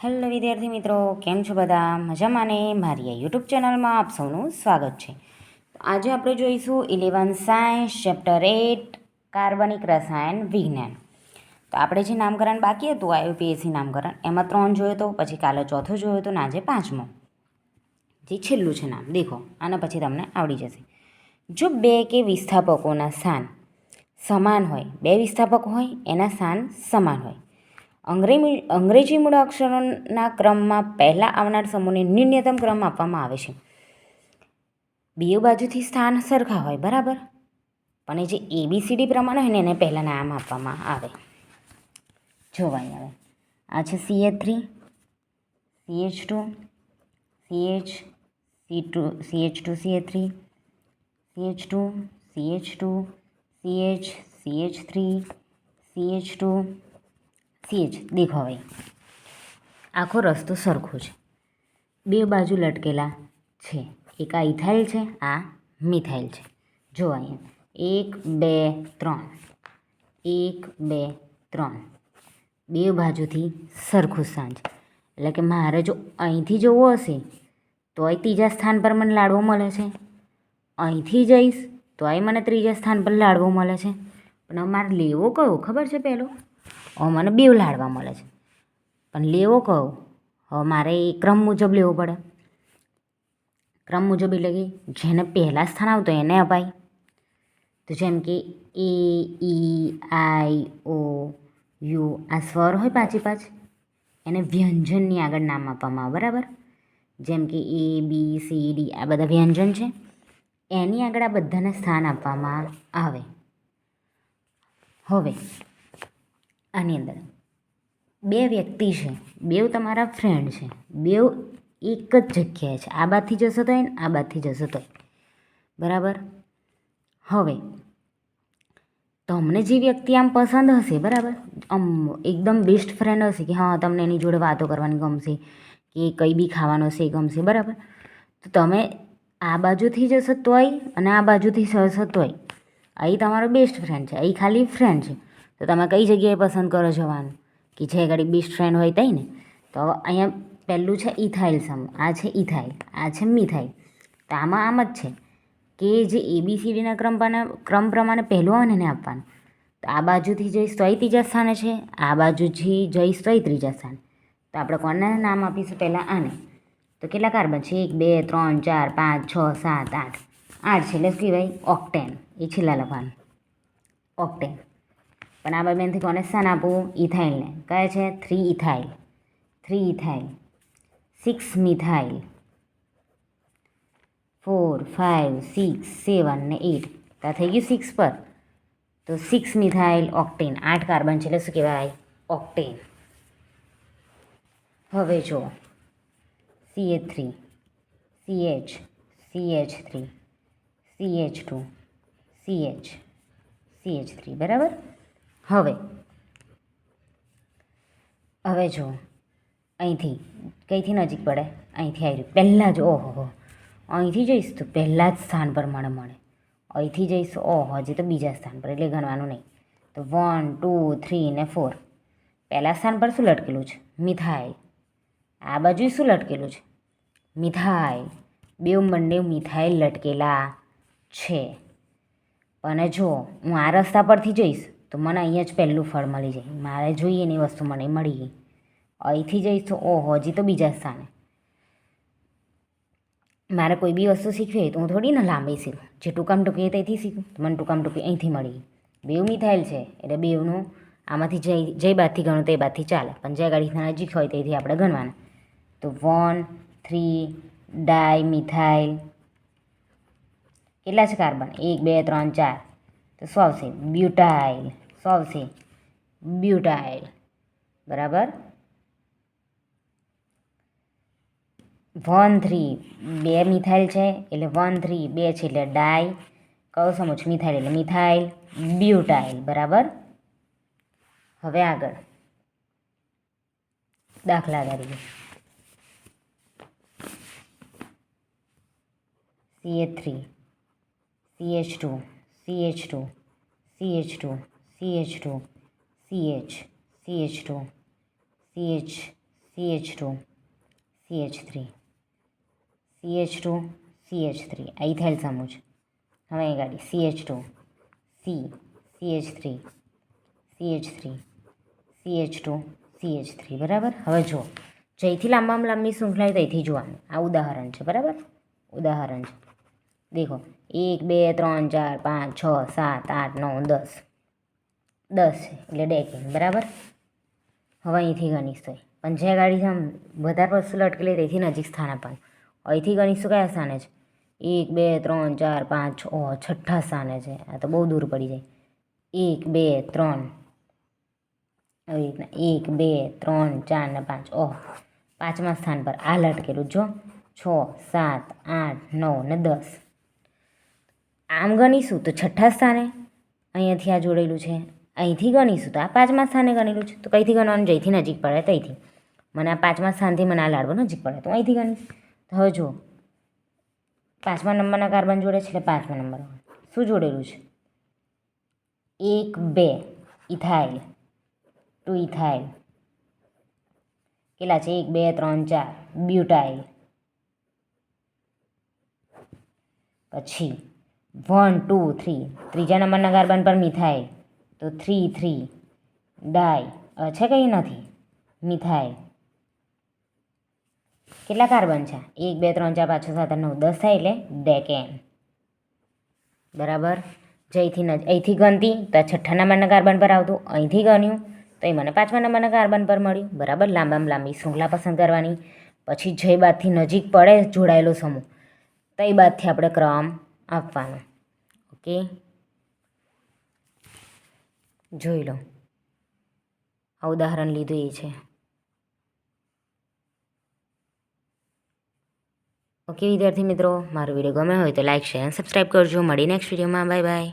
Hello વિદ્યાર્થી મિત્રો, કેમ છો બધા? મજામાં ને? મારી આ યુટ્યુબ ચેનલમાં આપ સૌનું સ્વાગત છે. આજે આપણે જોઈશું 11 સાયન્સ ચેપ્ટર 8 કાર્બનિક રસાયણ વિજ્ઞાન. તો આપણે જે નામકરણ બાકી હતું આઈયુપીએસસી નામકરણ એમાં 3 જોયો તો, પછી કાલે ચોથો જોયો તો, ને આજે 5મો જે છેલ્લું છે નામ. દેખો, આના પછી તમને આવડી જશે. જો બે કે વિસ્થાપકોના સ્થાન સમાન હોય, બે વિસ્થાપક હોય એના સ્થાન સમાન હોય, અંગ્રેજી મૂળાક્ષરોના ક્રમમાં પહેલાં આવનાર સમૂહને ન્યૂનતમ ક્રમ આપવામાં આવે છે. બે બાજુથી સ્થાન સરખા હોય, બરાબર, પણ જે ABCD પ્રમાણે હોય ને એને પહેલાં નામ આપવામાં આવે. જોવાય આવે આ છે CH3, CH2, CH2CH3, CH2, CH2, CH3, CH2, CH. દેખો ભાઈ, આખો રસ્તો સરખો છે, બે બાજુ લટકેલા છે. એક આ ઇથાઇલ છે, આ મિથાઇલ છે. જો અહીંયા 1 2 3 બે બાજુથી સરખું સ્થાન છે. એટલે કે મારે જો અહીંથી જવું હશે તોય ત્રીજા સ્થાન પર મને લાડવો મળે છે, અહીંથી જઈશ તોય મને ત્રીજા સ્થાન પર લાડવો મળે છે. પણ મારે લેવો કયો ખબર છે? પહેલો મને બેવ લાડવા મળે છે, પણ લેવો કયો? હવે મારે એ ક્રમ મુજબ લેવો પડે. ક્રમ મુજબ એટલે કે જેને પહેલાં સ્થાન આવતું એને અપાય. તો જેમ કે A, E, I, O, U આ સ્વર હોય પાંચે પાંચ, એને વ્યંજનની આગળ નામ આપવામાં આવે, બરાબર. જેમ કે ABCD આ બધા વ્યંજન છે, એની આગળ આ બધાને સ્થાન આપવામાં આવે. હવે આની અંદર બે વ્યક્તિ છે, બેવ તમારા ફ્રેન્ડ છે, બેવ એક જ જગ્યાએ છે. આ બાજુથી જશો તોય ને આ બાજુથી જશો તોય, બરાબર. હવે તમને જે વ્યક્તિ આમ પસંદ હશે, બરાબર, આમ એકદમ બેસ્ટ ફ્રેન્ડ હશે કે હા તમને એની જોડે વાતો કરવાની ગમશે, કે કંઈ બી ખાવાનું હશે એ ગમશે, બરાબર. તો તમે આ બાજુથી જશો તોય અને આ બાજુથી જશો તોય અહીં તમારો બેસ્ટ ફ્રેન્ડ છે, અહીં ખાલી ફ્રેન્ડ છે. તો તમે કઈ જગ્યાએ પસંદ કરો જવાનું કે જે આગળ બેસ્ટ ફ્રેન્ડ હોય તઈ ને? તો અહીંયા પહેલું છે ઇથાઇલ સમૂહ, આ છે ઇથાઇલ, આ છે મિથાઇલ. તો આમાં આમ જ છે કે જે ABCDના ક્રમ પ્રમાણે પહેલું આવે ને એને આપવાનું. તો આ બાજુથી જઈશ તોય ત્રીજા સ્થાને છે, આ બાજુથી જઈશ તોય ત્રીજા સ્થાને. તો આપણે કોને નામ આપીશું? પહેલાં આને. તો કેટલા કાર્બન છે? 1 2 3 4 5 6 7 8 8 છે, એટલે શું કહેવાય? ઓક્ટેન. એ છેલ્લા લખવાનું, ઓક્ટેન. પણ આ બેનથી કોને સ્થાન આપવું? ઇથાઇલને. કયા છે? 3 ઇથાઇલ, 6 મિથાઇલ, 4 5 6 7 ને 8. તો આ થઈ ગયું 6 પર. તો 6 મિથાઇલ ઓક્ટેન, 8 કાર્બન છે, એટલે શું કહેવાય? ઓક્ટેન. હવે જો CH3, CH, CH3, CH2, CH, CH3, બરાબર. હવે જો અહીંથી કઈથી નજીક પડે? અહીંથી આવી રહ્યું પહેલાં જ. ઓહો, અહીંથી જઈશ તો પહેલાં જ સ્થાન પર મળે. અહીંથી જઈશ ઓહો હજી તો બીજા સ્થાન પર, એટલે ગણવાનું નહીં. તો 1 2 3 ને 4. પહેલાં સ્થાન પર શું લટકેલું છે? મિથાઇલ. આ બાજુ શું લટકેલું છે? મિથાઇલ. બંને મિથાઇલ લટકેલા છે. અને જો હું આ રસ્તા પરથી જઈશ તો મને અહીંયા જ પહેલું ફળ મળી જાય, મારે જોઈએ એની વસ્તુ મને મળી ગઈ. અહીંથી જઈશ તો ઓહો હજી તો બીજા સ્થાને. મારે કોઈ બી વસ્તુ શીખવી હોય તો હું થોડી ને લાંબી શીખું, જે ટૂંકામ ટૂંકી ત્યાંથી શીખું. તો મને ટૂંકામ ટૂંકી અહીંથી મળી ગઈ. બેવ મિથાઇલ છે એટલે બેવનું આમાંથી જે બાદથી ગણું તે બાદથી ચાલે, પણ જે ગાડીના નજીક હોય તેથી આપણે ગણવાના. તો 1 3 ડાય મિથાઇલ. કેટલા છે કાર્બન? 1 2 3 4. તો શું આવશે? બ્યુટાઇલ. શું આવશે? બ્યુટાઇલ, બરાબર. 1 3 2 મિથાઇલ છે એટલે 1 3 2 છે એટલે ડાય. કયો સમૂહ છે? મિથાઇલ, એટલે મિથાઇલ બ્યુટાઇલ, બરાબર. હવે આગળ દાખલા તરીકે CH3, CH2, CH2, CH2, CH2, CH, CH2, CH, CH2 CH3 CH2 CH3 આ ઇથાઇલ સમૂહ છે. હવે અહીં ગાડી CH2 C CH3 CH3 CH2 CH3 બરાબર. હવે જો જઈથી લાંબામાં લાંબી શૃંખલા હોય ત્યાંથી જોવાનું. આ ઉદાહરણ છે બરાબર, ઉદાહરણ છે. દેખો 1 2 3 4 5 6 7 8 9 10 10 છે એટલે ડેકેન બરાબર. હવે અહીંથી ગણીશ તો પણ જે ગાડી આમ વધારે વસ્તુ લટકેલી ત્યાંથી નજીક સ્થાન આપવાનું. અહીંથી ગણીશું કયા સ્થાને છે? 1 2 3 4 5 6 છઠ્ઠા સ્થાને છે. આ તો બહુ દૂર પડી જાય. 1 2 3 આવી રીતના 1 2 3 4 ને 5 પાંચમા સ્થાન પર આ લટકેલું જો 6 7 8 9 ને 10. આમ ગણીશું તો છઠ્ઠા સ્થાને અહીંયાથી આ જોડેલું છે. અહીંથી ગણીશું તો આ પાંચમા સ્થાને ગણેલું છે. તો કઈથી ગણવાનું? જઈથી નજીક પડે ત્યાંથી. મને આ પાંચમા સ્થાનથી મને આ લાડવો નજીક પડે તો અહીંથી ગણીશ. તો હવે જુઓ પાંચમા નંબરના કાર્બન જોડે છે એટલે પાંચમા નંબર શું જોડેલું છે? 1 2 ઇથાઇલ 2 ઇથાઇલ. કેટલા છે? 1 2 3 4 બ્યુટાઇલ. પછી 1 2 3 ત્રીજા નંબરના કાર્બન પર મિથાઇલ તો 3 3 ડાય છે કંઈ નથી મિથાઇલ. કેટલા કાર્બન છે? 1 2 3 4 5 6 7 8 9 10 થાય એટલે ડેકેન બરાબર. જઈથી અહીંથી ગણતી તો છઠ્ઠા નંબરના કાર્બન પર આવતું. અહીંથી ગણ્યું તો એ મને પાંચમા નંબરના કાર્બન પર મળ્યું બરાબર. લાંબામાં લાંબી શૃંખલા પસંદ કરવાની. પછી જય બાદથી નજીક પડે જોડાયેલો સમૂહ તો એ બાદથી આપણે ક્રમ આપવાનો. ઓકે, જોઈ લો આ ઉદાહરણ લીધું એ છે. ઓકે વિદ્યાર્થી મિત્રો, મારો વિડીયો ગમે હોય તો લાઇક શેર અને સબસ્ક્રાઈબ કરજો. મળી નેક્સ્ટ વિડીયોમાં. Bye bye.